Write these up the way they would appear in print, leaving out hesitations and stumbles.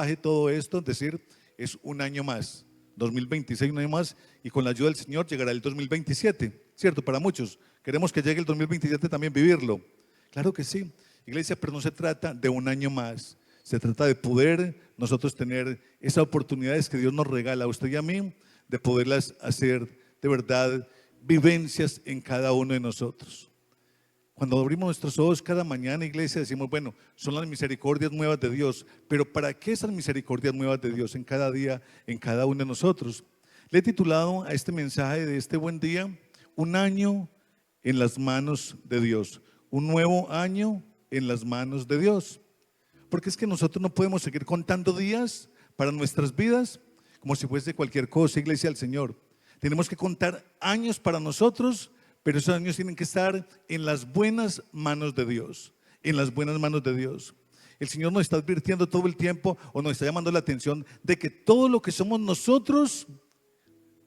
mensaje todo esto, es decir, es un año más, 2026, un año más, y con la ayuda del Señor llegará el 2027, ¿cierto? Para muchos, queremos que llegue el 2027 también vivirlo. Claro que sí, iglesia, pero no se trata de un año más, se trata de poder nosotros tener esas oportunidades que Dios nos regala a usted y a mí, de poderlas hacer de verdad vivencias en cada uno de nosotros. Cuando abrimos nuestros ojos cada mañana, iglesia, decimos, bueno, son las misericordias nuevas de Dios, pero ¿para qué esas misericordias nuevas de Dios en cada día, en cada uno de nosotros? Le he titulado a este mensaje de este buen día, un año en las manos de Dios, un nuevo año en las manos de Dios. Porque es que nosotros no podemos seguir contando días para nuestras vidas como si fuese cualquier cosa, iglesia del Señor. Tenemos que contar años para nosotros, pero esos años tienen que estar en las buenas manos de Dios, en las buenas manos de Dios. El Señor nos está advirtiendo todo el tiempo, o nos está llamando la atención, de que todo lo que somos nosotros,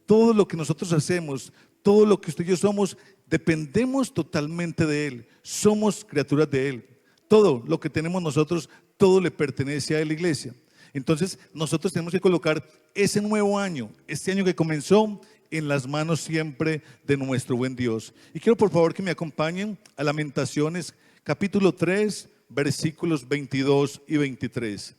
todo lo que nosotros hacemos, todo lo que usted y yo somos, dependemos totalmente de Él. Somos criaturas de Él. Todo lo que tenemos nosotros, todo le pertenece a Él, iglesia. Entonces nosotros tenemos que colocar ese nuevo año, este año que comenzó, en las manos siempre de nuestro buen Dios. Y quiero por favor que me acompañen a Lamentaciones capítulo 3, versículos 22 y 23.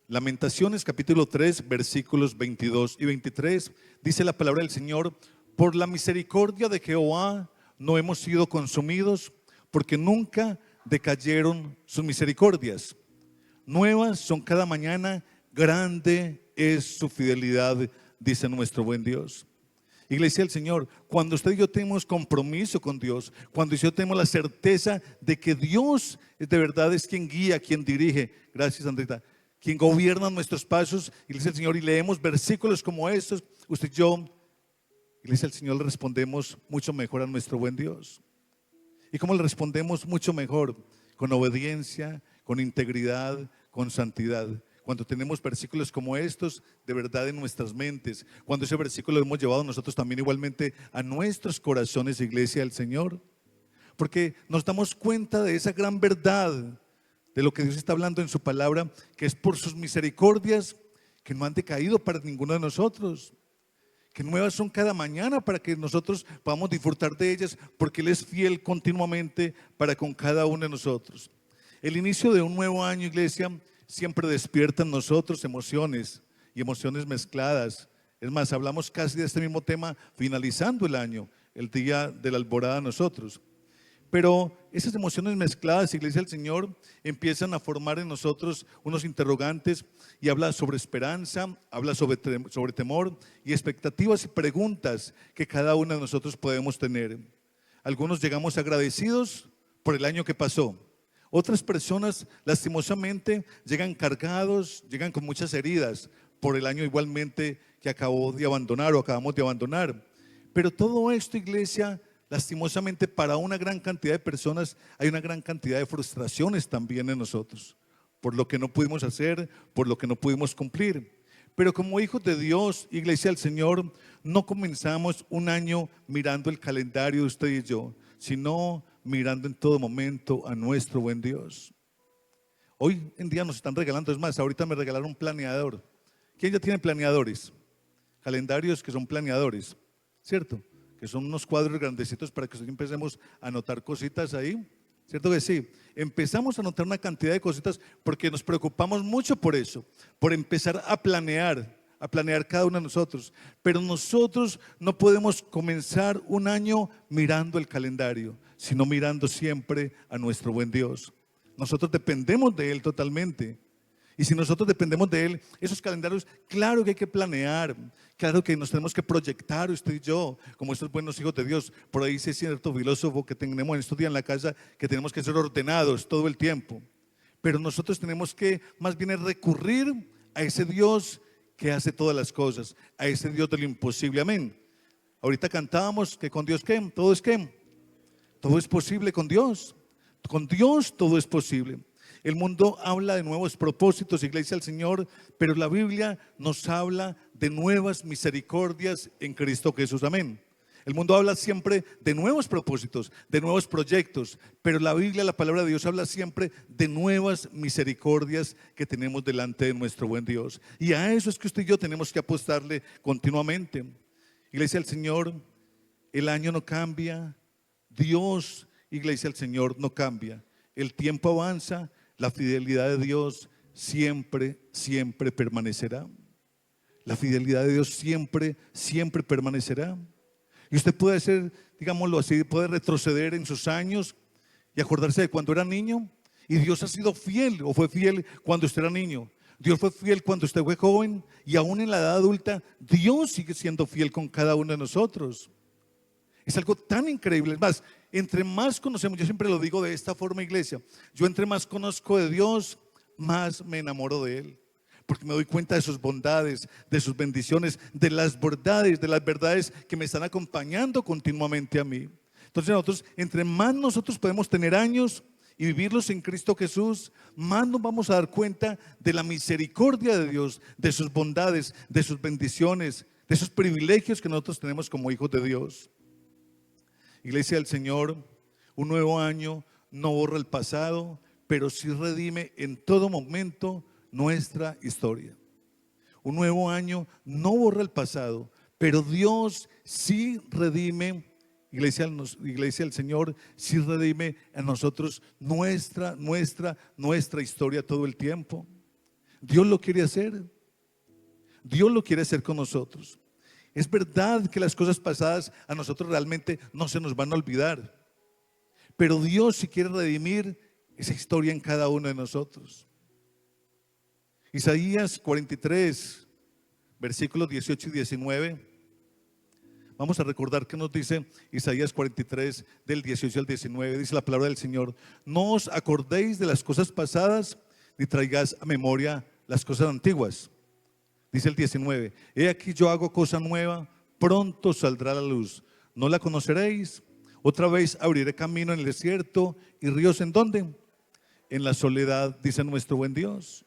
Lamentaciones capítulo 3, versículos 22 y 23. Dice la palabra del Señor: por la misericordia de Jehová no hemos sido consumidos, porque nunca decayeron sus misericordias. Nuevas son cada mañana, grande es su fidelidad, dice nuestro buen Dios. Iglesia del Señor, cuando usted y yo tenemos compromiso con Dios, cuando yo tenemos la certeza de que Dios de verdad es quien guía, quien dirige, gracias Andrita, quien gobierna nuestros pasos, Iglesia del Señor, y leemos versículos como estos, usted y yo, Iglesia del Señor, le respondemos mucho mejor a nuestro buen Dios. ¿Y cómo le respondemos mucho mejor? Con obediencia, con integridad, con santidad. Cuando tenemos versículos como estos de verdad en nuestras mentes, cuando ese versículo lo hemos llevado nosotros también igualmente a nuestros corazones, iglesia del Señor, porque nos damos cuenta de esa gran verdad de lo que Dios está hablando en su palabra, que es por sus misericordias que no han decaído para ninguno de nosotros, que nuevas son cada mañana para que nosotros podamos disfrutar de ellas, porque Él es fiel continuamente para con cada uno de nosotros. El inicio de un nuevo año, iglesia, siempre despierta en nosotros emociones y emociones mezcladas. Es más, hablamos casi de este mismo tema finalizando el año, el día de la alborada nosotros. Pero esas emociones mezcladas, iglesia del Señor, empiezan a formar en nosotros unos interrogantes y habla sobre esperanza, habla sobre temor y expectativas y preguntas que cada uno de nosotros podemos tener. Algunos llegamos agradecidos por el año que pasó. Otras personas lastimosamente llegan cargados, llegan con muchas heridas por el año igualmente que acabó de abandonar o acabamos de abandonar. Pero todo esto, iglesia, lastimosamente para una gran cantidad de personas hay una gran cantidad de frustraciones también en nosotros, por lo que no pudimos hacer, por lo que no pudimos cumplir. Pero como hijos de Dios, iglesia del Señor, no comenzamos un año mirando el calendario de usted y yo, sino mirando en todo momento a nuestro buen Dios. Hoy en día nos están regalando, es más, ahorita me regalaron un planeador. ¿Quién ya tiene planeadores? Calendarios que son planeadores, ¿cierto? Que son unos cuadros grandecitos para que empecemos a anotar cositas ahí, ¿cierto que sí? Empezamos a anotar una cantidad de cositas porque nos preocupamos mucho por eso, por empezar a planear cada uno de nosotros. Pero nosotros no podemos comenzar un año mirando el calendario, sino mirando siempre a nuestro buen Dios. Nosotros dependemos de Él totalmente. Y si nosotros dependemos de Él, esos calendarios, claro que hay que planear, claro que nos tenemos que proyectar usted y yo, como estos buenos hijos de Dios. Por ahí dice cierto filósofo que tenemos en estos días en la casa, que tenemos que ser ordenados todo el tiempo. Pero nosotros tenemos que más bien recurrir a ese Dios que hace todas las cosas, a ese Dios de lo imposible, amén. Ahorita cantábamos que con Dios, ¿qué? ¿Todo es qué? Todo es posible con Dios todo es posible. El mundo habla de nuevos propósitos, iglesia del Señor, pero la Biblia nos habla de nuevas misericordias en Cristo Jesús, amén. El mundo habla siempre de nuevos propósitos, de nuevos proyectos, pero la Biblia, la palabra de Dios, habla siempre de nuevas misericordias que tenemos delante de nuestro buen Dios. Y a eso es que usted y yo tenemos que apostarle continuamente. Iglesia del Señor, el año no cambia, Dios, Iglesia del Señor, no cambia. El tiempo avanza, la fidelidad de Dios siempre, siempre permanecerá. La fidelidad de Dios siempre, siempre permanecerá. Y usted puede ser, digámoslo así, puede retroceder en sus años y acordarse de cuando era niño. Y Dios ha sido fiel o fue fiel cuando usted era niño. Dios fue fiel cuando usted fue joven y aún en la edad adulta, Dios sigue siendo fiel con cada uno de nosotros. Es algo tan increíble. Es más, entre más conocemos, yo siempre lo digo de esta forma, iglesia, yo entre más conozco de Dios, más me enamoro de Él. Porque me doy cuenta de sus bondades, de sus bendiciones, de las bondades, de las verdades que me están acompañando continuamente a mí. Entonces entre más nosotros podemos tener años y vivirlos en Cristo Jesús, más nos vamos a dar cuenta de la misericordia de Dios, de sus bondades, de sus bendiciones, de esos privilegios que nosotros tenemos como hijos de Dios. Iglesia del Señor, un nuevo año no borra el pasado, pero sí redime en todo momento nuestra historia. Un nuevo año no borra el pasado, pero Dios sí redime, iglesia del Señor, sí redime a nosotros nuestra historia todo el tiempo. Dios lo quiere hacer. Dios lo quiere hacer con nosotros. Es verdad que las cosas pasadas a nosotros realmente no se nos van a olvidar, pero Dios sí quiere redimir esa historia en cada uno de nosotros. Isaías 43, versículos 18 y 19. Vamos a recordar que nos dice Isaías 43, del 18 al 19. Dice la palabra del Señor: no os acordéis de las cosas pasadas, ni traigáis a memoria las cosas antiguas. Dice el 19: he aquí yo hago cosa nueva, pronto saldrá la luz. ¿No la conoceréis? Otra vez abriré camino en el desierto y ríos ¿en dónde? En la soledad, dice nuestro buen Dios.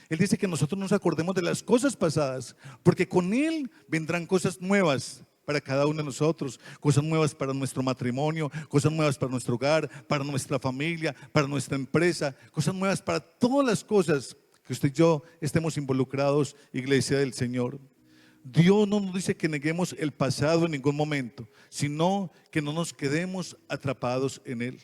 Él dice que nosotros nos acordemos de las cosas pasadas, porque con Él vendrán cosas nuevas para cada uno de nosotros, cosas nuevas para nuestro matrimonio, cosas nuevas para nuestro hogar, para nuestra familia, para nuestra empresa, cosas nuevas para todas las cosas que usted y yo estemos involucrados, iglesia del Señor. Dios no nos dice que neguemos el pasado en ningún momento, sino que no nos quedemos atrapados en él.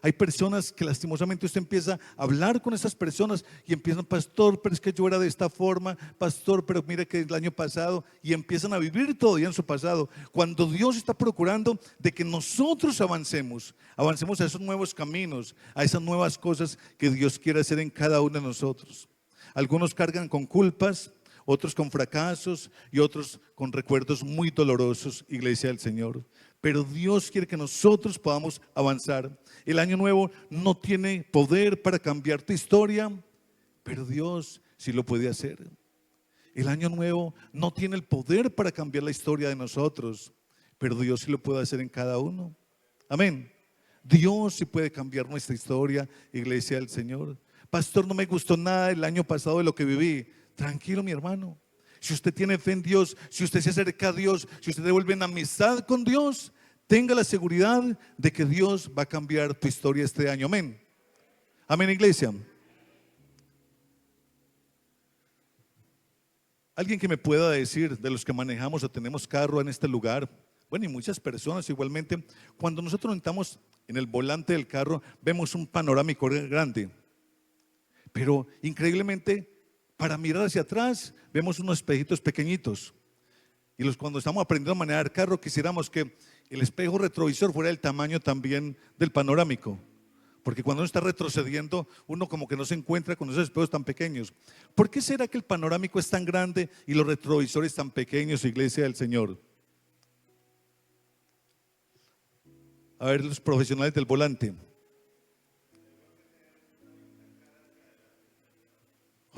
Hay personas que lastimosamente usted empieza a hablar con esas personas y empiezan: pastor, pero es que yo era de esta forma, pastor, pero mire que el año pasado, y empiezan a vivir todavía en su pasado, cuando Dios está procurando de que nosotros avancemos a esos nuevos caminos, a esas nuevas cosas que Dios quiere hacer en cada uno de nosotros. Algunos cargan con culpas, otros con fracasos y otros con recuerdos muy dolorosos, iglesia del Señor. Pero Dios quiere que nosotros podamos avanzar. El año nuevo no tiene poder para cambiar tu historia, pero Dios sí lo puede hacer. El año nuevo no tiene el poder para cambiar la historia de nosotros, pero Dios sí lo puede hacer en cada uno. Amén. Dios sí puede cambiar nuestra historia, iglesia del Señor. Pastor, no me gustó nada el año pasado de lo que viví. Tranquilo, mi hermano. Si usted tiene fe en Dios, si usted se acerca a Dios, si usted devuelve en amistad con Dios, tenga la seguridad de que Dios va a cambiar tu historia este año. Amén. Amén, iglesia. Alguien que me pueda decir, de los que manejamos o tenemos carro en este lugar, bueno, y muchas personas igualmente, cuando nosotros entramos en el volante del carro, vemos un panorámico grande, pero increíblemente, para mirar hacia atrás, vemos unos espejitos pequeñitos. Y cuando estamos aprendiendo a manejar carro, quisiéramos que el espejo retrovisor fuera el tamaño también del panorámico. Porque cuando uno está retrocediendo, uno como que no se encuentra con esos espejos tan pequeños. ¿Por qué será que el panorámico es tan grande y los retrovisores tan pequeños, iglesia del Señor? A ver, los profesionales del volante.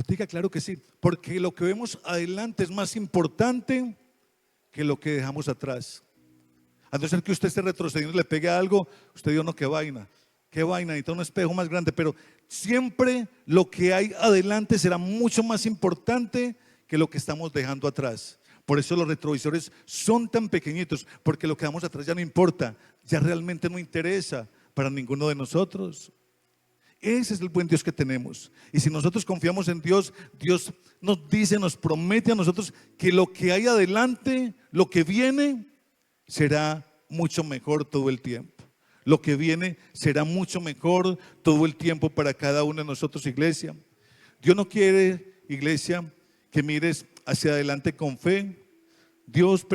Diga, claro que sí, porque lo que vemos adelante es más importante que lo que dejamos atrás. A no ser que usted esté retrocediendo y le pegue algo, usted dijo: no, qué vaina, necesita un espejo más grande. Pero siempre lo que hay adelante será mucho más importante que lo que estamos dejando atrás. Por eso los retrovisores son tan pequeñitos, porque lo que vamos atrás ya no importa, ya realmente no interesa para ninguno de nosotros. Ese es el buen Dios que tenemos. Y si nosotros confiamos en Dios, Dios nos dice, nos promete a nosotros que lo que hay adelante, lo que viene, será mucho mejor todo el tiempo. Lo que viene será mucho mejor todo el tiempo para cada uno de nosotros, iglesia. Dios no quiere, iglesia, que mires hacia adelante con fe. Dios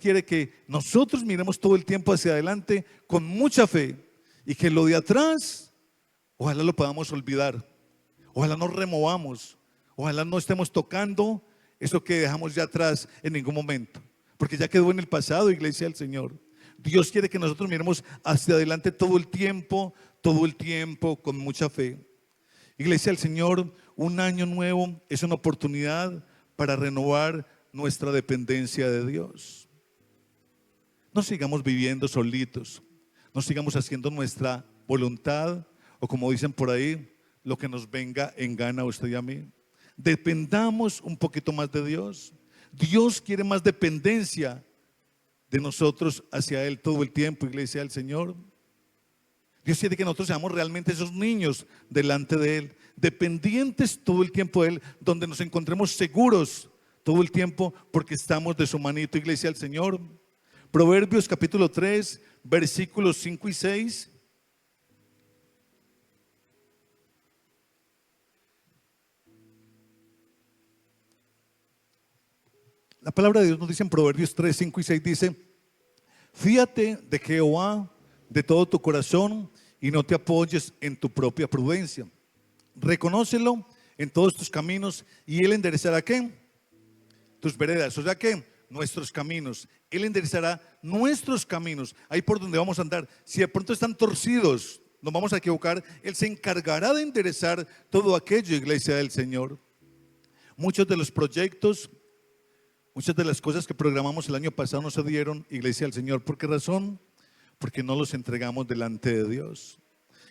quiere que nosotros miremos todo el tiempo hacia adelante con mucha fe y que lo de atrás, ojalá lo podamos olvidar, ojalá no removamos, ojalá no estemos tocando eso que dejamos ya atrás en ningún momento, porque ya quedó en el pasado, iglesia del Señor. Dios quiere que nosotros miremos hacia adelante todo el tiempo con mucha fe. Iglesia del Señor, un año nuevo es una oportunidad para renovar nuestra dependencia de Dios. No sigamos viviendo solitos, no sigamos haciendo nuestra voluntad o, como dicen por ahí, lo que nos venga en gana a usted y a mí. Dependamos un poquito más de Dios. Dios quiere más dependencia de nosotros hacia Él todo el tiempo, iglesia del Señor. Dios quiere que nosotros seamos realmente esos niños delante de Él, dependientes todo el tiempo de Él, donde nos encontremos seguros todo el tiempo porque estamos de su manito, iglesia del Señor. Proverbios capítulo 3, versículos 5 y 6. La palabra de Dios nos dice en Proverbios 3, 5 y 6, dice: fíate de Jehová de todo tu corazón y no te apoyes en tu propia prudencia. Reconócelo en todos tus caminos y Él enderezará ¿qué? Tus veredas, o sea que nuestros caminos. Él enderezará nuestros caminos, ahí por donde vamos a andar. Si de pronto están torcidos, nos vamos a equivocar, Él se encargará de enderezar todo aquello, iglesia del Señor. Muchos de los proyectos, muchas de las cosas que programamos el año pasado no se dieron, iglesia del Señor. ¿Por qué razón? Porque no los entregamos delante de Dios.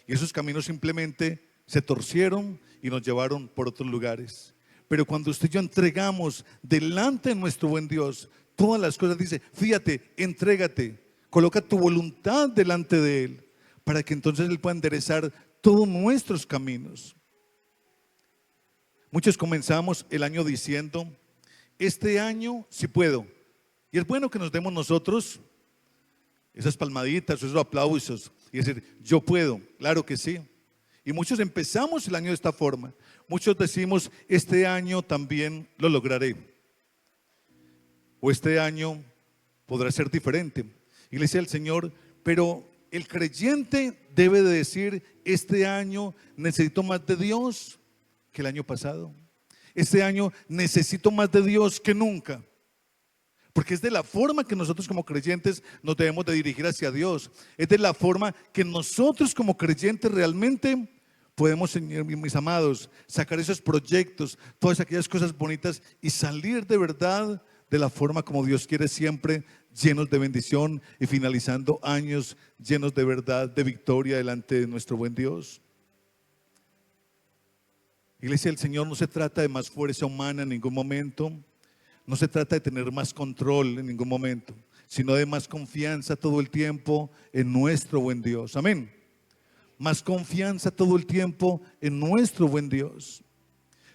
Y esos caminos simplemente se torcieron y nos llevaron por otros lugares. Pero cuando usted y yo entregamos delante de nuestro buen Dios todas las cosas, dice: fíjate, entrégate, coloca tu voluntad delante de Él, para que entonces Él pueda enderezar todos nuestros caminos. Muchos comenzamos el año diciendo: este año sí puedo. Y es bueno que nos demos nosotros esas palmaditas, esos aplausos y decir: yo puedo, claro que sí. Y muchos empezamos el año de esta forma. Muchos decimos: este año también lo lograré, o este año podrá ser diferente, iglesia del Señor. Pero el creyente debe de decir: este año necesito más de Dios que el año pasado. Este año necesito más de Dios que nunca. Porque es de la forma que nosotros como creyentes nos debemos de dirigir hacia Dios. Es de la forma que nosotros como creyentes realmente podemos, Señor, mis amados, sacar esos proyectos, todas aquellas cosas bonitas y salir de verdad de la forma como Dios quiere, siempre llenos de bendición y finalizando años llenos de verdad, de victoria delante de nuestro buen Dios. Iglesia del Señor, no se trata de más fuerza humana en ningún momento. No se trata de tener más control en ningún momento, sino de más confianza todo el tiempo en nuestro buen Dios. Amén. Más confianza todo el tiempo en nuestro buen Dios.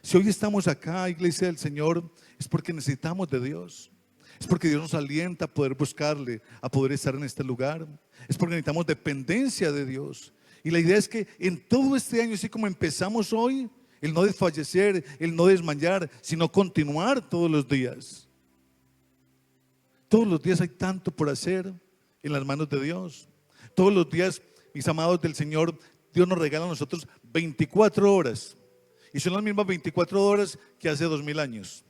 Si hoy estamos acá, iglesia del Señor, es porque necesitamos de Dios. Es porque Dios nos alienta a poder buscarle, a poder estar en este lugar. Es porque necesitamos dependencia de Dios. Y la idea es que en todo este año, así como empezamos hoy, el no desfallecer, el no desmayar, sino continuar todos los días. Todos los días hay tanto por hacer en las manos de Dios. Todos los días, mis amados del Señor, Dios nos regala a nosotros 24 horas. Y son las mismas 24 horas que hace 2000 años.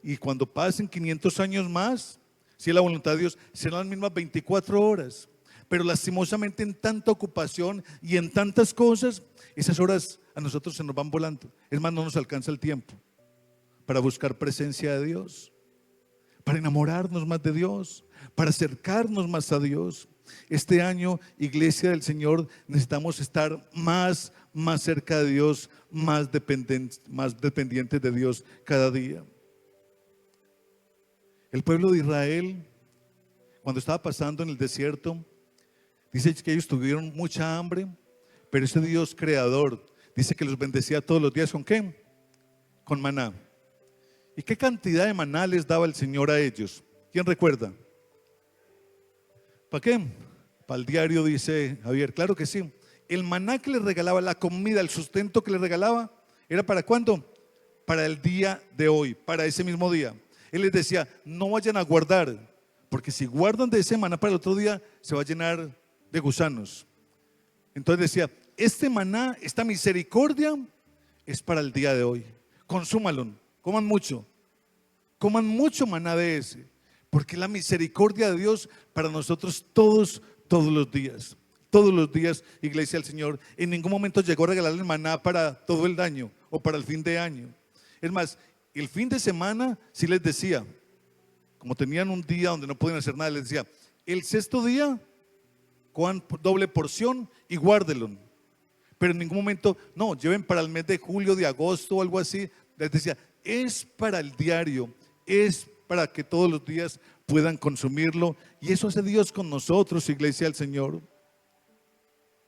Y cuando pasen 500 años más, si es la voluntad de Dios, serán las mismas 24 horas. Pero lastimosamente en tanta ocupación y en tantas cosas, esas horas a nosotros se nos van volando. Es más, no nos alcanza el tiempo para buscar presencia de Dios, para enamorarnos más de Dios, para acercarnos más a Dios. Este año, iglesia del Señor, necesitamos estar más cerca de Dios, más dependientes de Dios cada día. El pueblo de Israel, cuando estaba pasando en el desierto, dice que ellos tuvieron mucha hambre, pero ese Dios creador dice que los bendecía todos los días. ¿Con qué? Con maná. ¿Y qué cantidad de maná les daba el Señor a ellos? ¿Quién recuerda? ¿Para qué? Para el diario, dice Javier. Claro que sí. El maná que les regalaba, la comida, el sustento que les regalaba, ¿era para cuándo? Para el día de hoy, para ese mismo día. Él les decía, no vayan a guardar, porque si guardan de ese maná para el otro día, se va a llenar de gusanos. Entonces decía, este maná, esta misericordia, es para el día de hoy. Consúmalo, coman mucho maná de ese, porque la misericordia de Dios para nosotros todos los días. Todos los días, iglesia del Señor. En ningún momento llegó a regalarle maná para todo el año o para el fin de año. Es más, el fin de semana sí les decía, como tenían un día donde no podían hacer nada, les decía, el sexto día cojan doble porción y guárdelo. Pero en ningún momento, no, lleven para el mes de julio, de agosto o algo así. Les decía, es para el diario, es para que todos los días puedan consumirlo. Y eso hace Dios con nosotros, iglesia del Señor.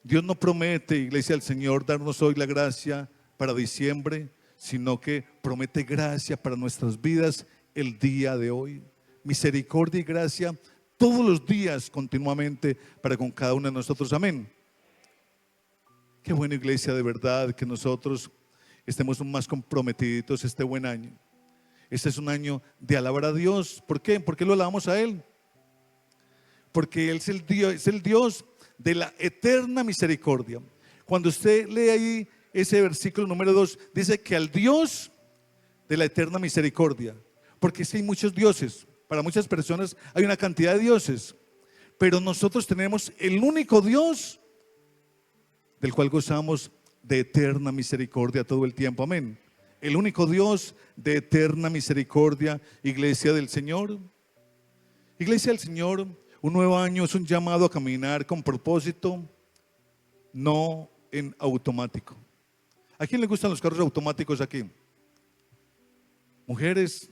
Dios no promete, iglesia del Señor, darnos hoy la gracia para diciembre, sino que promete gracia para nuestras vidas el día de hoy. Misericordia y gracia todos los días continuamente para con cada uno de nosotros. Amén. Qué buena, iglesia, de verdad que nosotros estemos más comprometidos este buen año. Este es un año de alabar a Dios. ¿Por qué? ¿Por qué lo alabamos a Él? Porque Él es el Dios de la eterna misericordia. Cuando usted lee ahí ese versículo número 2, dice que al Dios de la eterna misericordia, porque sí hay muchos dioses, para muchas personas hay una cantidad de dioses, pero nosotros tenemos el único Dios del cual gozamos de eterna misericordia todo el tiempo. Amén. El único Dios de eterna misericordia, iglesia del Señor. Iglesia del Señor, un nuevo año es un llamado a caminar con propósito, no en automático. ¿A quién le gustan los carros automáticos aquí? Mujeres,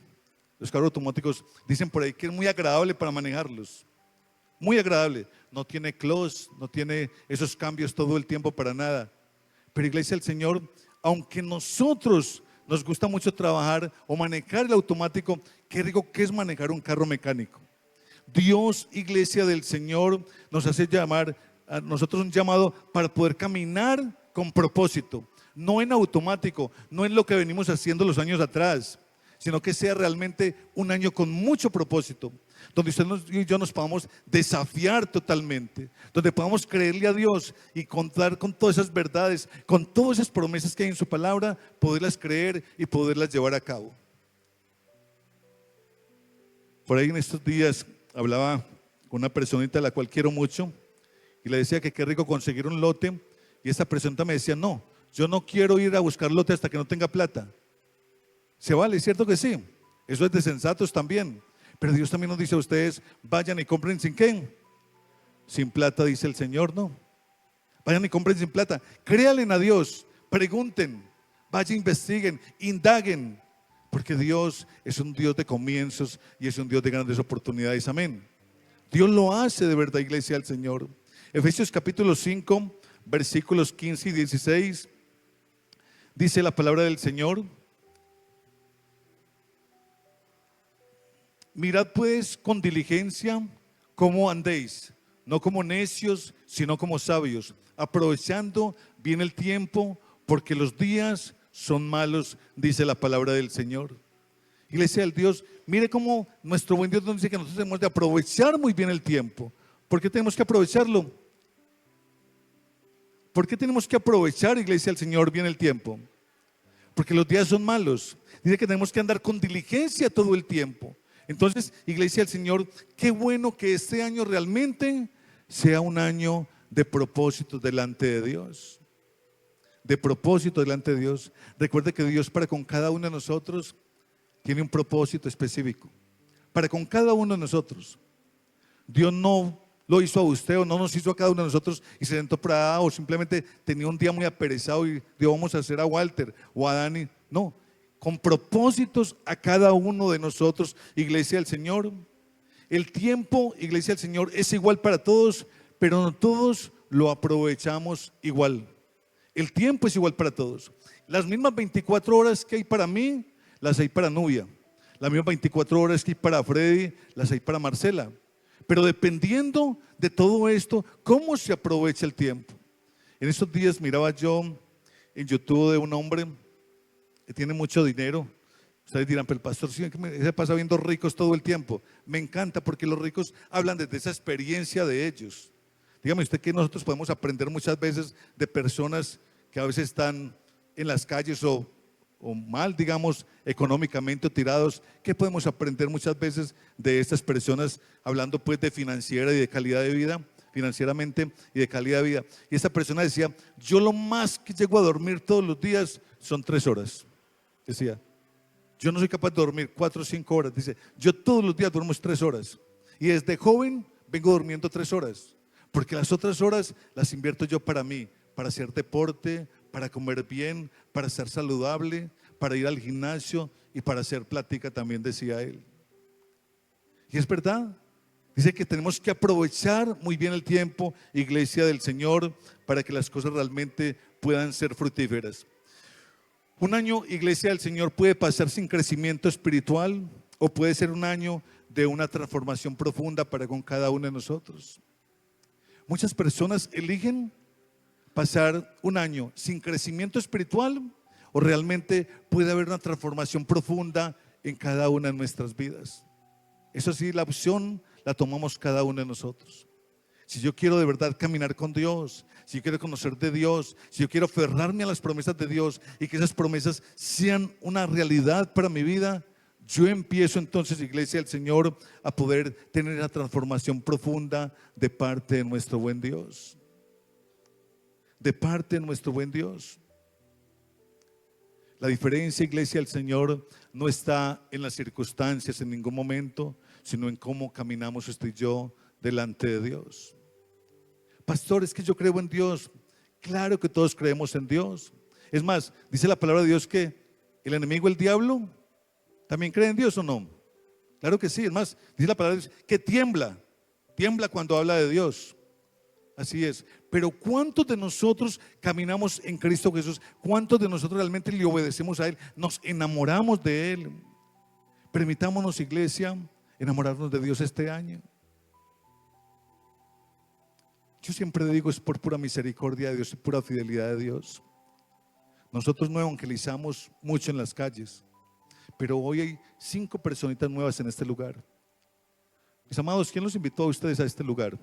los carros automáticos dicen por ahí que es muy agradable para manejarlos. Muy agradable. No tiene clutch, no tiene esos cambios todo el tiempo para nada. Pero iglesia del Señor, aunque nosotros nos gusta mucho trabajar o manejar el automático, qué rico que es manejar un carro mecánico. Dios, iglesia del Señor, nos hace llamar a nosotros un llamado para poder caminar con propósito, no en automático, no en lo que venimos haciendo los años atrás, sino que sea realmente un año con mucho propósito, donde usted y yo nos podamos desafiar totalmente, donde podamos creerle a Dios y contar con todas esas verdades, con todas esas promesas que hay en su palabra, poderlas creer y poderlas llevar a cabo. Por ahí en estos días hablaba con una personita a la cual quiero mucho y le decía que qué rico conseguir un lote, y esta personita me decía, no, yo no quiero ir a buscar lote hasta que no tenga plata. Se vale, ¿cierto que sí? Eso es de sensatos también. Pero Dios también nos dice a ustedes, vayan y compren sin qué, sin plata, dice el Señor, ¿no? Vayan y compren sin plata, créanle a Dios, pregunten, vayan, investiguen, indaguen, porque Dios es un Dios de comienzos y es un Dios de grandes oportunidades. Amén. Dios lo hace de verdad, iglesia del Señor. Efesios capítulo 5, versículos 15 y 16, dice la palabra del Señor: mirad pues con diligencia cómo andéis, no como necios, sino como sabios, aprovechando bien el tiempo, porque los días son malos, dice la palabra del Señor. Iglesia del Dios, mire cómo nuestro buen Dios nos dice que nosotros tenemos de aprovechar muy bien el tiempo. ¿Por qué tenemos que aprovecharlo? ¿Por qué tenemos que aprovechar, iglesia del Señor, bien el tiempo? Porque los días son malos. Dice que tenemos que andar con diligencia todo el tiempo. Entonces, iglesia del Señor, qué bueno que este año realmente sea un año de propósito delante de Dios. De propósito delante de Dios. Recuerde que Dios para con cada uno de nosotros tiene un propósito específico. Para con cada uno de nosotros. Dios no lo hizo a usted o no nos hizo a cada uno de nosotros y se sentó para o simplemente tenía un día muy aperezado y Dios, vamos a hacer a Walter o a Dani. No, con propósitos a cada uno de nosotros, iglesia del Señor. El tiempo, iglesia del Señor, es igual para todos, pero no todos lo aprovechamos igual. El tiempo es igual para todos. Las mismas 24 horas que hay para mí, las hay para Nubia. Las mismas 24 horas que hay para Freddy, las hay para Marcela. Pero dependiendo de todo esto, ¿cómo se aprovecha el tiempo? En estos días miraba yo en YouTube de un hombre que tiene mucho dinero. Ustedes dirán, pero el pastor sí, se pasa viendo ricos todo el tiempo. Me encanta porque los ricos hablan desde esa experiencia de ellos. Dígame usted que nosotros podemos aprender muchas veces de personas que a veces están en las calles o mal, digamos, económicamente o tirados. ¿Qué podemos aprender muchas veces de estas personas, hablando pues de financiera y de calidad de vida, financieramente y de calidad de vida? Y esta persona decía, yo lo más que llego a dormir todos los días son 3 horas. Decía, yo no soy capaz de dormir 4 o 5 horas. Dice, yo todos los días duermo 3 horas. Y desde joven vengo durmiendo 3 horas. Porque las otras horas las invierto yo para mí, para hacer deporte, para comer bien, para ser saludable, para ir al gimnasio y para hacer plática también, decía él. Y es verdad. Dice que tenemos que aprovechar muy bien el tiempo, iglesia del Señor, para que las cosas realmente puedan ser fructíferas. Un año, iglesia del Señor, puede pasar sin crecimiento espiritual o puede ser un año de una transformación profunda para con cada uno de nosotros. Muchas personas eligen pasar un año sin crecimiento espiritual o realmente puede haber una transformación profunda en cada una de nuestras vidas. Eso sí, la opción la tomamos cada uno de nosotros. Si yo quiero de verdad caminar con Dios, si yo quiero conocer de Dios, si yo quiero aferrarme a las promesas de Dios y que esas promesas sean una realidad para mi vida, yo empiezo entonces, iglesia del Señor, a poder tener la transformación profunda de parte de nuestro buen Dios. De parte de nuestro buen Dios. La diferencia, iglesia del Señor, no está en las circunstancias en ningún momento, sino en cómo caminamos usted y yo delante de Dios. Pastor, es que yo creo en Dios. Claro que todos creemos en Dios. Es más, dice la palabra de Dios que el enemigo, el diablo, ¿también cree en Dios o no? Claro que sí. Es más, dice la palabra de Dios que tiembla cuando habla de Dios. Así es. Pero ¿cuántos de nosotros caminamos en Cristo Jesús? ¿Cuántos de nosotros realmente le obedecemos a Él? Nos enamoramos de Él. Permitámonos, iglesia, enamorarnos de Dios este año. Yo siempre digo, es por pura misericordia de Dios y pura fidelidad de Dios. Nosotros no evangelizamos mucho en las calles, pero hoy hay 5 personitas nuevas en este lugar. Mis amados, ¿quién los invitó a ustedes a este lugar?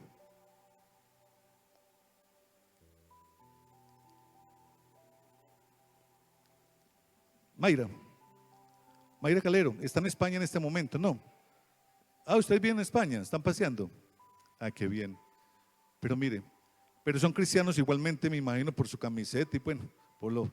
Mayra Calero, está en España en este momento, ¿no? Ustedes vienen a España, están paseando. Qué bien. Pero mire, pero son cristianos igualmente, me imagino, por su camiseta y bueno, por lo...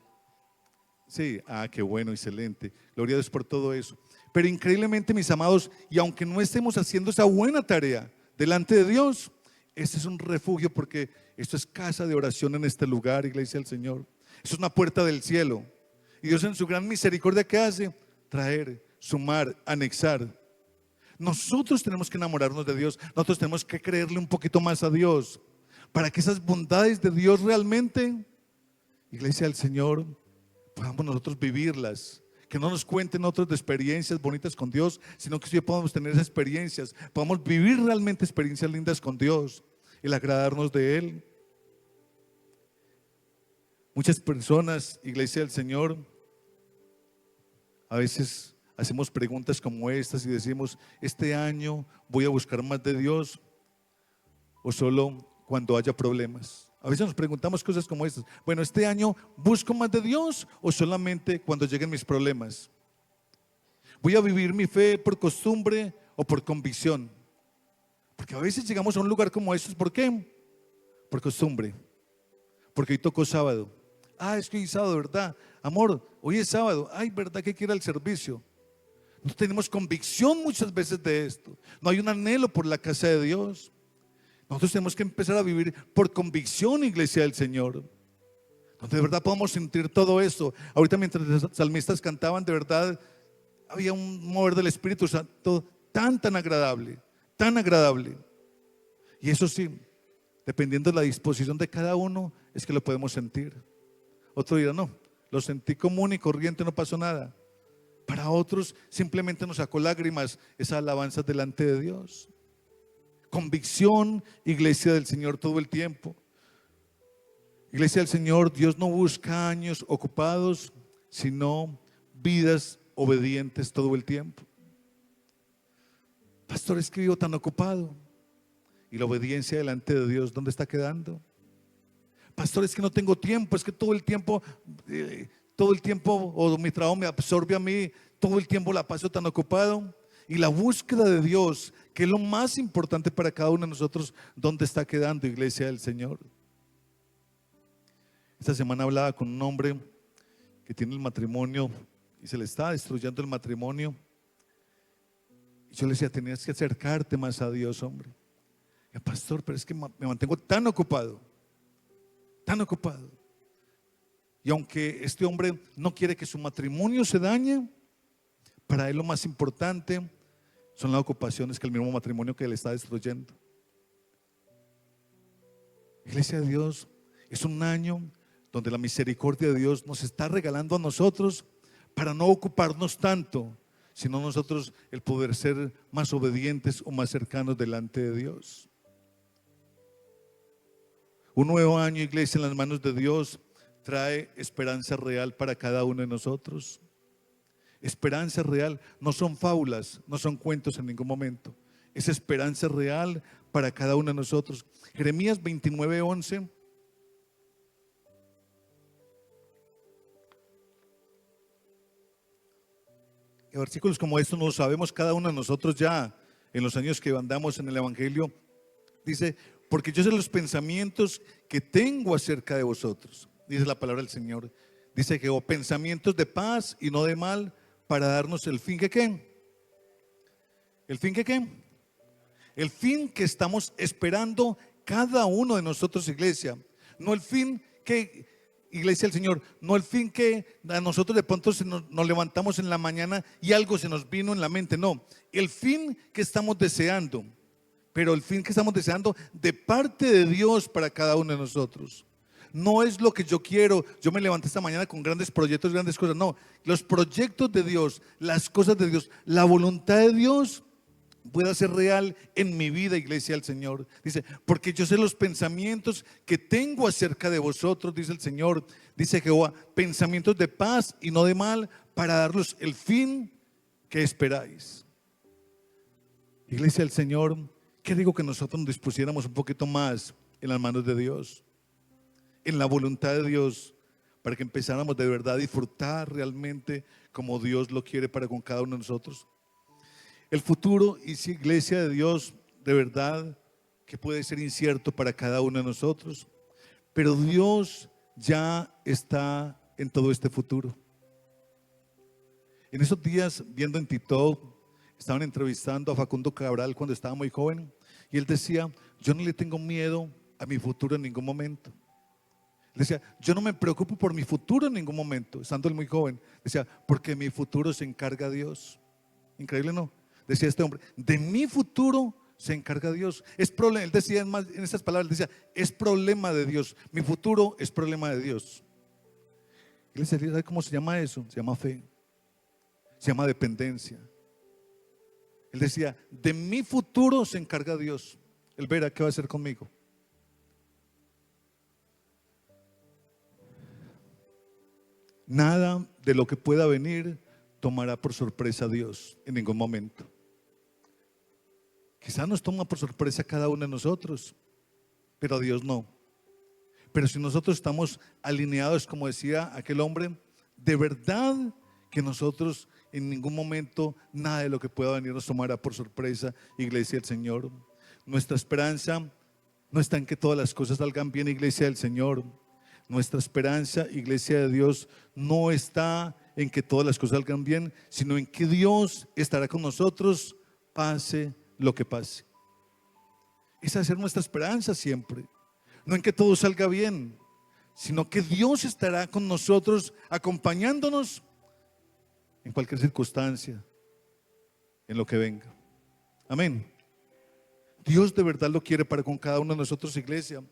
Sí, qué bueno, excelente. Gloria a Dios por todo eso. Pero increíblemente, mis amados, y aunque no estemos haciendo esa buena tarea delante de Dios, este es un refugio porque esto es casa de oración en este lugar, iglesia del Señor. Esto es una puerta del cielo. Y Dios en su gran misericordia, ¿qué hace? Traer, sumar, anexar. Nosotros tenemos que enamorarnos de Dios. Nosotros tenemos que creerle un poquito más a Dios para que esas bondades de Dios realmente, iglesia del Señor, podamos nosotros vivirlas. Que no nos cuenten otros de experiencias bonitas con Dios, sino que sí podamos tener esas experiencias, podamos vivir realmente experiencias lindas con Dios, el agradarnos de Él. Muchas personas, iglesia del Señor, a veces hacemos preguntas como estas y decimos, ¿este año voy a buscar más de Dios o solo cuando haya problemas? A veces nos preguntamos cosas como estas. Bueno, ¿este año busco más de Dios o solamente cuando lleguen mis problemas? ¿Voy a vivir mi fe por costumbre o por convicción? Porque a veces llegamos a un lugar como estos, ¿por qué? Por costumbre. Porque hoy tocó sábado. Es que hoy es sábado, ¿verdad? Amor, hoy es sábado. ¿Verdad que hay que ir al servicio? No tenemos convicción muchas veces de esto. No hay un anhelo por la casa de Dios. Nosotros tenemos que empezar a vivir por convicción, iglesia del Señor. donde de verdad podamos sentir todo esto. Ahorita mientras los salmistas cantaban, de verdad había un mover del Espíritu Santo tan agradable, tan agradable. Y eso sí, dependiendo de la disposición de cada uno, es que lo podemos sentir. Otro dirá, no, lo sentí común y corriente, no pasó nada. Para otros simplemente nos sacó lágrimas esa alabanza delante de Dios. Convicción, iglesia del Señor, todo el tiempo. Iglesia del Señor, Dios no busca años ocupados, sino vidas obedientes todo el tiempo. Pastor, es que vivo tan ocupado. ¿Y la obediencia delante de Dios dónde está quedando? Pastor, es que no tengo tiempo, es que todo el tiempo, o mi trabajo me absorbe a mí, todo el tiempo la paso tan ocupado. Y la búsqueda de Dios, que es lo más importante para cada uno de nosotros, ¿dónde está quedando, iglesia del Señor? Esta semana hablaba con un hombre que tiene el matrimonio y se le está destruyendo el matrimonio. Y yo le decía, tenías que acercarte más a Dios, hombre. Y pastor, pero es que me mantengo tan ocupado, tan ocupado. Y aunque este hombre no quiere que su matrimonio se dañe, para él lo más importante son las ocupaciones que el mismo matrimonio que le está destruyendo. Iglesia de Dios, es un año donde la misericordia de Dios nos está regalando a nosotros para no ocuparnos tanto, sino nosotros el poder ser más obedientes o más cercanos delante de Dios. Un nuevo año, iglesia, en las manos de Dios trae esperanza real para cada uno de nosotros. Esperanza real, no son fábulas, no son cuentos en ningún momento. Es esperanza real para cada uno de nosotros. Jeremías 29:11. Y versículos como estos no lo sabemos cada uno de nosotros ya en los años que andamos en el Evangelio. Dice, porque yo sé los pensamientos que tengo acerca de vosotros, dice la palabra del Señor. Dice que pensamientos de paz y no de mal, para darnos el fin que ¿qué? ¿El fin que qué? El fin que estamos esperando cada uno de nosotros, iglesia. No el fin que, iglesia del Señor, no el fin que a nosotros de pronto nos levantamos en la mañana y algo se nos vino en la mente. No, el fin que estamos deseando, pero el fin que estamos deseando de parte de Dios para cada uno de nosotros. No es lo que yo quiero. Yo me levanté esta mañana con grandes proyectos, grandes cosas. No, los proyectos de Dios, las cosas de Dios, la voluntad de Dios pueda ser real en mi vida, iglesia del Señor. Dice, porque yo sé los pensamientos que tengo acerca de vosotros, dice el Señor. Dice Jehová, pensamientos de paz y no de mal, para daros el fin que esperáis. Iglesia del Señor, ¿qué digo que nosotros nos dispusiéramos un poquito más en las manos de Dios, en la voluntad de Dios, para que empezáramos de verdad a disfrutar realmente como Dios lo quiere para con cada uno de nosotros? El futuro, y si iglesia de Dios, de verdad que puede ser incierto para cada uno de nosotros, pero Dios ya está en todo este futuro. En esos días, viendo en TikTok, estaban entrevistando a Facundo Cabral cuando estaba muy joven, y él decía, yo no le tengo miedo a mi futuro en ningún momento. Decía, yo no me preocupo por mi futuro en ningún momento, estando él muy joven. Decía, porque mi futuro se encarga Dios. Increíble, ¿no? Decía este hombre, de mi futuro se encarga Dios. Es problema, él decía en esas palabras, decía, es problema de Dios. Mi futuro es problema de Dios. Y le decía, ¿sabe cómo se llama eso? Se llama fe, se llama dependencia. Él decía, de mi futuro se encarga Dios. Él verá qué va a hacer conmigo. Nada de lo que pueda venir tomará por sorpresa a Dios en ningún momento. Quizás nos toma por sorpresa a cada uno de nosotros, pero a Dios no. Pero si nosotros estamos alineados, como decía aquel hombre, de verdad que nosotros en ningún momento nada de lo que pueda venir nos tomará por sorpresa, iglesia del Señor. Nuestra esperanza no está en que todas las cosas salgan bien, iglesia del Señor. Nuestra esperanza, iglesia de Dios, no está en que todas las cosas salgan bien, sino en que Dios estará con nosotros, pase lo que pase. Esa debe ser nuestra esperanza siempre. No en que todo salga bien, sino que Dios estará con nosotros, acompañándonos en cualquier circunstancia, en lo que venga. Amén. Dios de verdad lo quiere para con cada uno de nosotros, iglesia.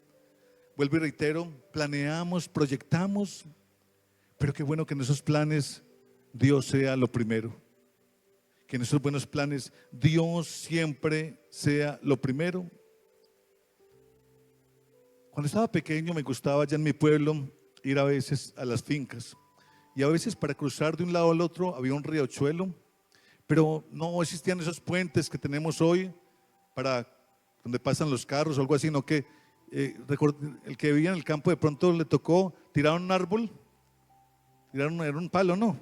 Vuelvo y reitero, planeamos, proyectamos, pero qué bueno que en esos planes Dios sea lo primero. Que en esos buenos planes Dios siempre sea lo primero. Cuando estaba pequeño me gustaba allá en mi pueblo ir a veces a las fincas. Y a veces para cruzar de un lado al otro había un riachuelo, pero no existían esos puentes que tenemos hoy para donde pasan los carros o algo así, sino que el que vivía en el campo de pronto le tocó tirar un árbol, era un palo, no,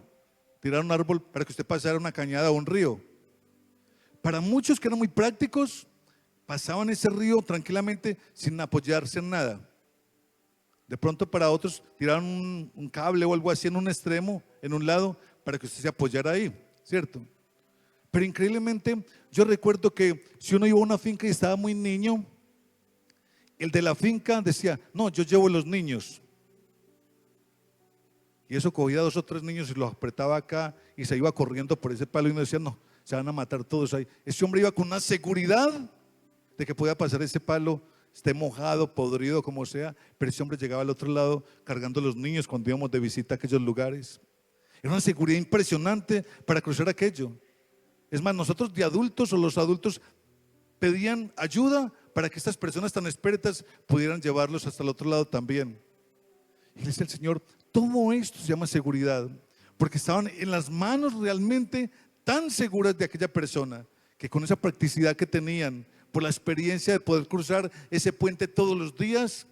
tirar un árbol para que usted pasara una cañada o un río. Para muchos que eran muy prácticos, pasaban ese río tranquilamente sin apoyarse en nada. De pronto para otros tiraron un cable o algo así en un extremo, en un lado, para que usted se apoyara ahí, ¿cierto? Pero increíblemente yo recuerdo que si uno iba a una finca y estaba muy niño, el de la finca decía, no, yo llevo los niños. Y eso cogía 2 o 3 niños y los apretaba acá y se iba corriendo por ese palo y uno decía, no, se van a matar todos ahí. Ese hombre iba con una seguridad de que podía pasar ese palo, esté mojado, podrido, como sea, pero ese hombre llegaba al otro lado cargando a los niños cuando íbamos de visita a aquellos lugares. Era una seguridad impresionante para cruzar aquello. Es más, nosotros de adultos o los adultos pedían ayuda para que estas personas tan expertas pudieran llevarlos hasta el otro lado también. Y dice el Señor, todo esto se llama seguridad, porque estaban en las manos realmente tan seguras de aquella persona, que con esa practicidad que tenían, por la experiencia de poder cruzar ese puente todos los días,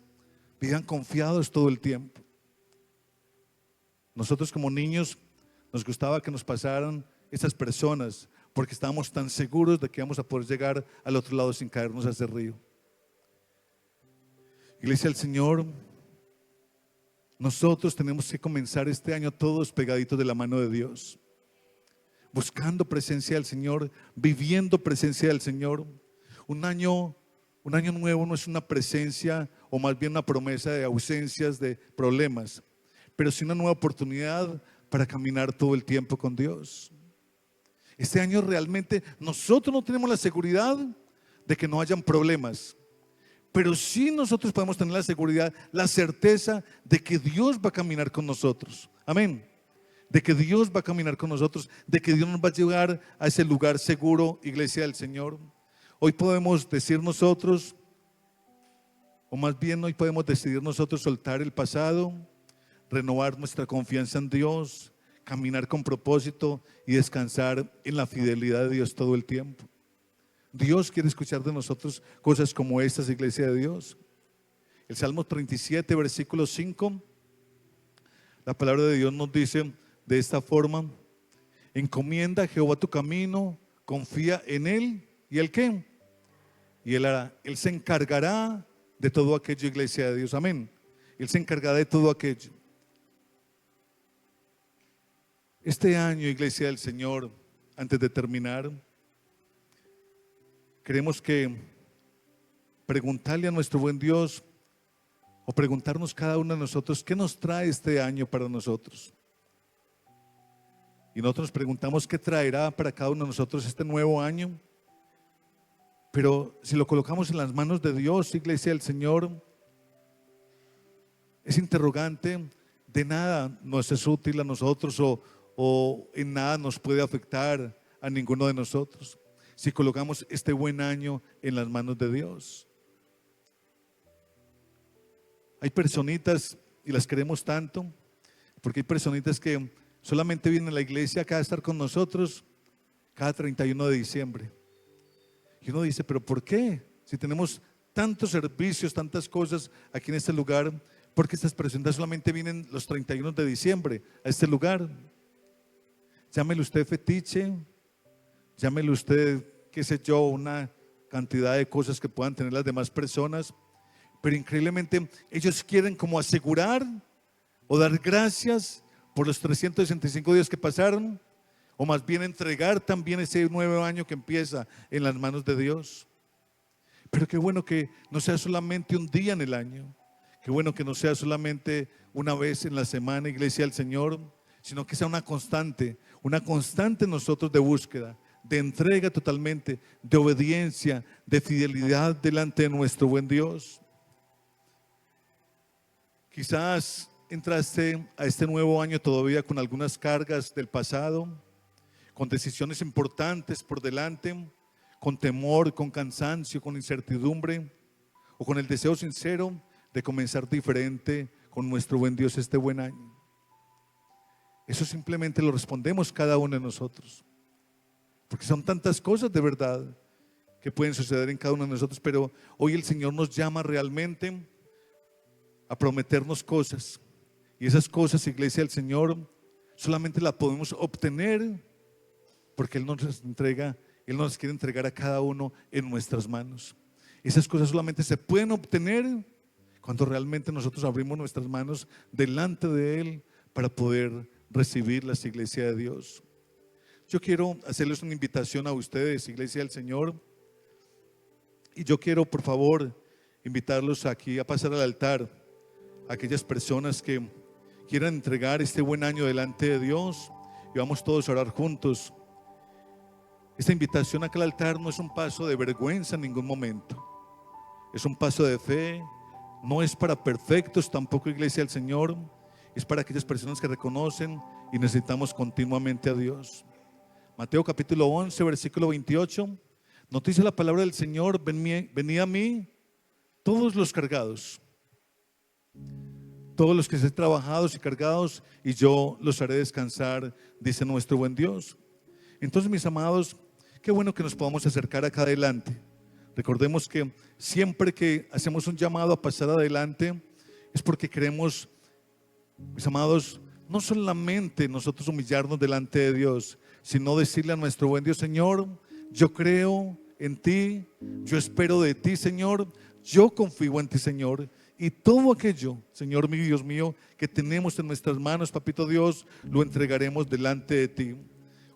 vivían confiados todo el tiempo. Nosotros como niños nos gustaba que nos pasaran esas personas, porque estábamos tan seguros de que íbamos a poder llegar al otro lado sin caernos a ese río. Iglesia del Señor, nosotros tenemos que comenzar este año todos pegaditos de la mano de Dios, buscando presencia del Señor, viviendo presencia del Señor. Un año nuevo no es una presencia o más bien una promesa de ausencias, de problemas, pero sí una nueva oportunidad para caminar todo el tiempo con Dios. Este año realmente nosotros no tenemos la seguridad de que no hayan problemas, pero sí nosotros podemos tener la seguridad, la certeza de que Dios va a caminar con nosotros. Amén. De que Dios va a caminar con nosotros, de que Dios nos va a llevar a ese lugar seguro, iglesia del Señor. Hoy podemos decir nosotros, o más bien hoy podemos decidir nosotros soltar el pasado, renovar nuestra confianza en Dios, caminar con propósito y descansar en la fidelidad de Dios todo el tiempo. Dios quiere escuchar de nosotros cosas como estas, iglesia de Dios. El Salmo 37, versículo 5, la palabra de Dios nos dice de esta forma: encomienda a Jehová tu camino, confía en Él, ¿y Él qué? Y Él hará, Él se encargará de todo aquello, iglesia de Dios, amén. Él se encargará de todo aquello. Este año, iglesia del Señor, antes de terminar, queremos que preguntarle a nuestro buen Dios, o preguntarnos cada uno de nosotros, ¿qué nos trae este año para nosotros? Y nosotros nos preguntamos qué traerá para cada uno de nosotros este nuevo año. Pero si lo colocamos en las manos de Dios, iglesia del Señor, ese interrogante de nada nos es útil a nosotros o en nada nos puede afectar a ninguno de nosotros si colocamos este buen año en las manos de Dios. Hay personitas, y las queremos tanto, porque hay personitas que solamente vienen a la iglesia acá a estar con nosotros cada 31 de diciembre. Y uno dice, ¿pero por qué? Si tenemos tantos servicios, tantas cosas aquí en este lugar, ¿por qué estas personas solamente vienen los 31 de diciembre a este lugar? Llámelo usted fetiche, llámelo usted, qué sé yo, una cantidad de cosas que puedan tener las demás personas, pero increíblemente ellos quieren como asegurar o dar gracias por los 365 días que pasaron, o más bien entregar también ese nuevo año que empieza en las manos de Dios. Pero qué bueno que no sea solamente un día en el año, Qué bueno que no sea solamente una vez en la semana, iglesia del Señor, sino que sea una constante en nosotros de búsqueda, de entrega totalmente, de obediencia, de fidelidad delante de nuestro buen Dios. Quizás entraste a este nuevo año todavía con algunas cargas del pasado, con decisiones importantes por delante, con temor, con cansancio, con incertidumbre, o con el deseo sincero de comenzar diferente con nuestro buen Dios este buen año. Eso simplemente lo respondemos cada uno de nosotros, porque son tantas cosas de verdad que pueden suceder en cada uno de nosotros, pero hoy el Señor nos llama realmente a prometernos cosas, y esas cosas, iglesia del Señor, solamente las podemos obtener porque Él nos entrega, Él nos quiere entregar a cada uno en nuestras manos. Esas cosas solamente se pueden obtener cuando realmente nosotros abrimos nuestras manos delante de Él para poder recibirlas, iglesia de Dios. Yo quiero hacerles una invitación a ustedes, iglesia del Señor, y yo quiero, por favor, invitarlos aquí a pasar al altar a aquellas personas que quieran entregar este buen año delante de Dios, y vamos todos a orar juntos. Esta invitación acá al altar no es un paso de vergüenza en ningún momento, es un paso de fe. No es para perfectos tampoco, iglesia del Señor, es para aquellas personas que reconocen y necesitamos continuamente a Dios. Mateo capítulo 11, versículo 28, nos dice la palabra del Señor: venid a mí todos los cargados, todos los que estén trabajados y cargados, y yo los haré descansar, dice nuestro buen Dios. Entonces, mis amados, qué bueno que nos podamos acercar acá adelante. Recordemos que siempre que hacemos un llamado a pasar adelante es porque queremos, mis amados, no solamente nosotros humillarnos delante de Dios, sino decirle a nuestro buen Dios: Señor, yo creo en ti, yo espero de ti, Señor, yo confío en ti, Señor, y todo aquello, Señor mío, Dios mío, que tenemos en nuestras manos, papito Dios, lo entregaremos delante de ti.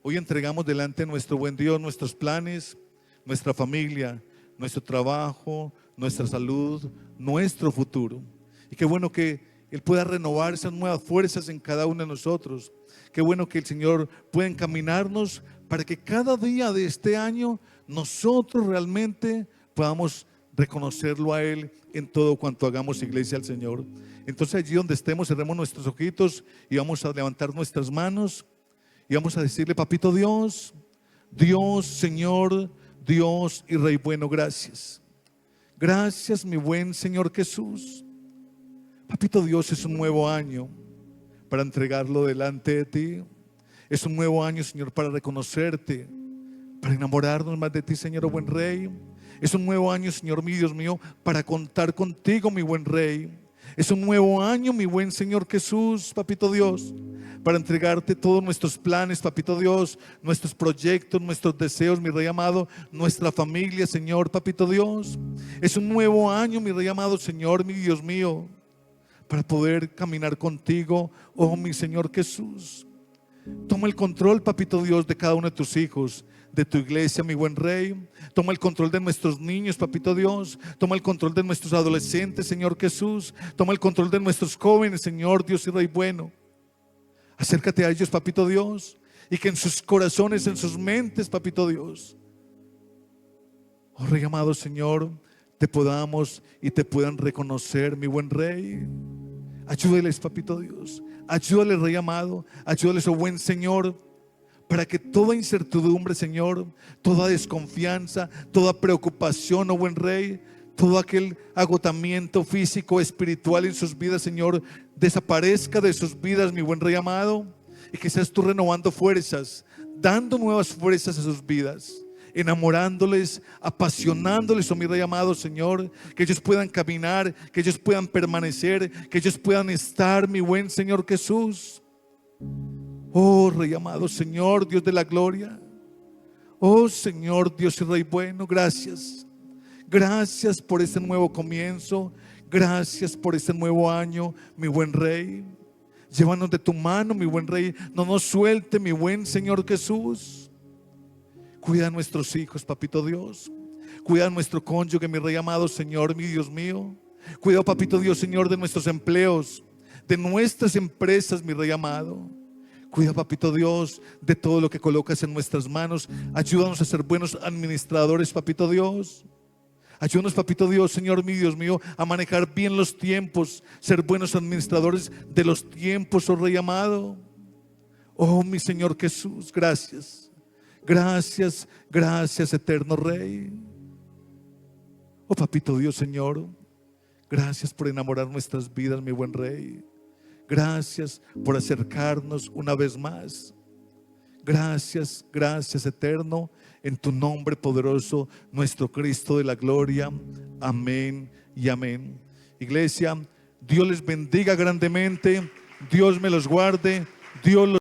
Hoy entregamos delante de nuestro buen Dios nuestros planes, nuestra familia, nuestro trabajo, nuestra salud, nuestro futuro. Y qué bueno que Él pueda renovar esas nuevas fuerzas en cada uno de nosotros. Qué bueno que el Señor pueda encaminarnos para que cada día de este año nosotros realmente podamos reconocerlo a Él en todo cuanto hagamos, iglesia al Señor. Entonces, allí donde estemos, cerremos nuestros ojitos y vamos a levantar nuestras manos y vamos a decirle: papito Dios, Dios, Señor, Dios y Rey bueno, gracias. Gracias, mi buen Señor Jesús. Papito Dios, es un nuevo año para entregarlo delante de ti. Es un nuevo año, Señor, para reconocerte, para enamorarnos más de ti, Señor, oh buen Rey. Es un nuevo año, Señor mío, Dios mío, para contar contigo, mi buen Rey. Es un nuevo año, mi buen Señor Jesús, papito Dios, para entregarte todos nuestros planes, papito Dios, nuestros proyectos, nuestros deseos, mi Rey amado, nuestra familia, Señor, papito Dios. Es un nuevo año, mi Rey amado, Señor, mi Dios mío, para poder caminar contigo, oh mi Señor Jesús. Toma el control, papito Dios, de cada uno de tus hijos, de tu iglesia, mi buen Rey. Toma el control de nuestros niños, papito Dios. Toma el control de nuestros adolescentes, Señor Jesús. Toma el control de nuestros jóvenes, Señor Dios y Rey bueno. Acércate a ellos, papito Dios, y que en sus corazones, en sus mentes, papito Dios, oh Rey amado, Señor, te podamos y te puedan reconocer, mi buen Rey. Ayúdales, papito Dios. Ayúdales, Rey amado. Ayúdales, oh buen Señor, para que toda incertidumbre, Señor, toda desconfianza, toda preocupación, oh buen Rey, todo aquel agotamiento físico, espiritual en sus vidas, Señor, desaparezca de sus vidas, mi buen Rey amado, y que seas tú renovando fuerzas, dando nuevas fuerzas a sus vidas, enamorándoles, apasionándoles, oh mi Rey amado, Señor, que ellos puedan caminar, que ellos puedan permanecer, que ellos puedan estar, mi buen Señor Jesús. Oh Rey amado, Señor, Dios de la gloria. Oh Señor, Dios y Rey bueno, gracias. Gracias por este nuevo comienzo. Gracias por este nuevo año, mi buen Rey. Llévanos de tu mano, mi buen Rey. No nos suelte, mi buen Señor Jesús. Cuida a nuestros hijos, papito Dios. Cuida a nuestro cónyuge, mi Rey amado, Señor, mi Dios mío. Cuida, papito Dios, Señor, de nuestros empleos, de nuestras empresas, mi Rey amado. Cuida, papito Dios, de todo lo que colocas en nuestras manos. Ayúdanos a ser buenos administradores, papito Dios. Ayúdanos, papito Dios, Señor mío, Dios mío, a manejar bien los tiempos, ser buenos administradores de los tiempos, oh Rey amado. Oh, mi Señor Jesús, gracias. Gracias, gracias, eterno Rey. Oh, papito Dios, Señor, gracias por enamorar nuestras vidas, mi buen Rey. Gracias por acercarnos una vez más. Gracias, gracias, eterno, en tu nombre poderoso, nuestro Cristo de la gloria. Amén y amén. Iglesia, Dios les bendiga grandemente. Dios me los guarde. Dios los